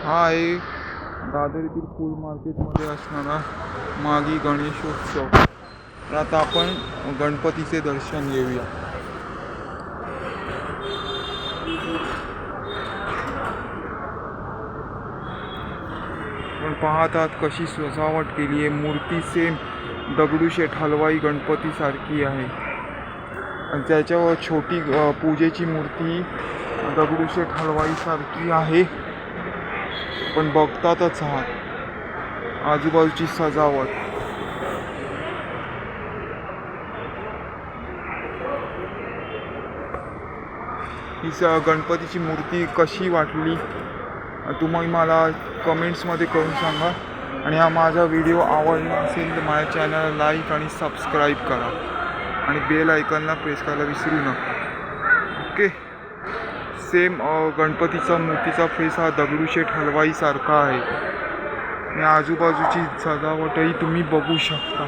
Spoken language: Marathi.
हा आहे दादर येथील फूल मार्केटमध्ये असणारा मागी गणेशोत्सव. तर आता आपण गणपतीचे दर्शन घेऊया. पण पाहत आहात कशी सजावट केली आहे. मूर्ती सेम दगडूशेठ हलवाई गणपती सारखी आहे आणि त्याच्यावर छोटी पूजेची मूर्ती दगडूशेठ हलवाई सारखी आहे. पण बघतातच आहात आजूबाजूची सजावट. ही गणपतीची मूर्ती कशी वाटली तुम्ही मला कमेंट्समध्ये करून सांगा. आणि हा माझा व्हिडिओ आवडला असेल तर माझ्या चॅनलला लाईक आणि सबस्क्राईब करा आणि बेल आयकॉनला प्रेस करायला विसरू नका. ओके. सेम गणपतीचा मूर्तीचा फेस हा दगडूशेठ हलवाई सारखा आहे आणि आजूबाजूची सजावटही तुम्ही बघू शकता.